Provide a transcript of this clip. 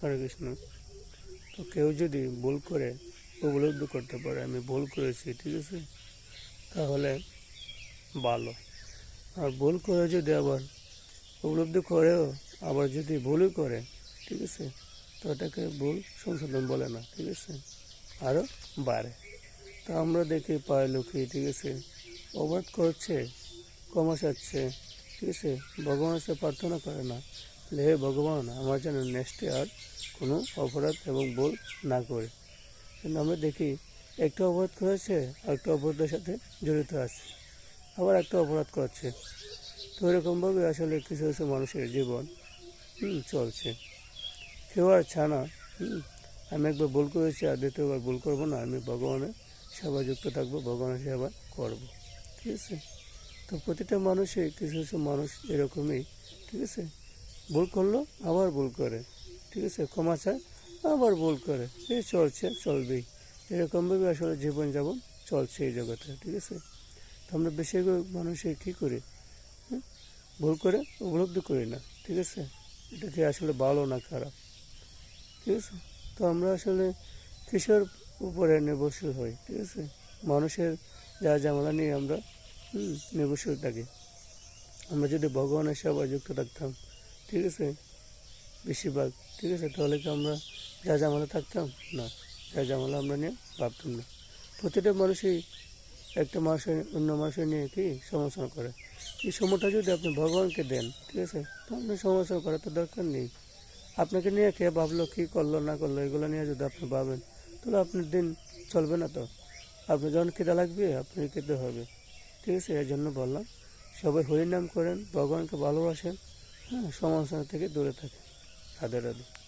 হরে কৃষ্ণ। তো কেউ যদি ভুল করে উপলব্ধি করতে পারে আমি ভুল করেছি, ঠিক আছে, তাহলে ভালো। আর ভুল করে যদি আবার উপলব্ধি করেও আবার যদি ভুলই করে, ঠিক আছে, তো এটাকে ভুল সংশোধন বলে না, ঠিক আছে, আরও বাড়ে। তা আমরা দেখি পায় লোকে, ঠিক আছে, অপরাধ করছে, ক্ষমা চাচ্ছে, ঠিক আছে, ভগবানের সাথে প্রার্থনা করে না, হে ভগবান আমার যেন নেক্সটে আর কোনো অপরাধ এবং ভুল না করে। কিন্তু আমরা দেখি একটা অপরাধ করেছে আর একটা অপরাধের সাথে জড়িত আছে, আবার একটা অপরাধ করছে। তো এরকমভাবে আসলে কিছু কিছু মানুষের জীবন চলছে। কেউ আর ছানা আমি একবার ভুল করেছি আর দ্বিতীয়বার ভুল করবো না, আমি ভগবানের সেবা যুক্ত থাকবো, ভগবানের সেবা করব, ঠিক আছে। তো প্রতিটা মানুষই কিছু কিছু মানুষ এরকমই, ঠিক আছে, ভুল করলো আবার ভুল করে, ঠিক আছে, ক্ষমা চায় আবার ভুল করে, এই চলছে চলবেই। এরকমভাবে আসলে জীবনযাপন চলছে এই জগতে, ঠিক আছে। তো আমরা বেশিরভাগ মানুষই কী করি, ভুল করে উপলব্ধি করি না, ঠিক আছে, এটা কি আসলে ভালো না খারাপ, ঠিক আছে। তো আমরা আসলে কিসের উপরে নির্ভরশীল হই, ঠিক আছে, মানুষের যা ঝামেলা নিয়ে আমরা নির্ভরশীল থাকি। আমরা যদি ভগবানের সেবায় যুক্ত থাকতাম, ঠিক আছে, বেশিরভাগ, ঠিক আছে, তাহলে কি আমরা যা ঝামেলা থাকতাম না, যা ঝামেলা আমরা নিয়ে ভাবতাম না। প্রতিটা মানুষই একটা মানুষের অন্য মানুষের নিয়ে কি সমালোচনা করে। এই সময়টা যদি আপনি ভগবানকে দেন, ঠিক আছে, তো আপনার সমালোচনা করার তো দরকার নেই। আপনাকে নিয়ে কে ভাবলো, কী করলো না করলো, এগুলো নিয়ে যদি আপনি ভাবেন তাহলে আপনার দিন চলবে না। তো আপনি যখন খেতে লাগবে আপনি খেতে হবে, ঠিক আছে। এর জন্য বললাম সবাই হরিনাম করেন, ভগবানকে ভালোবাসেন, হ্যাঁ, সমালোচনা থেকে দূরে থাকেন। রাধে রাধে।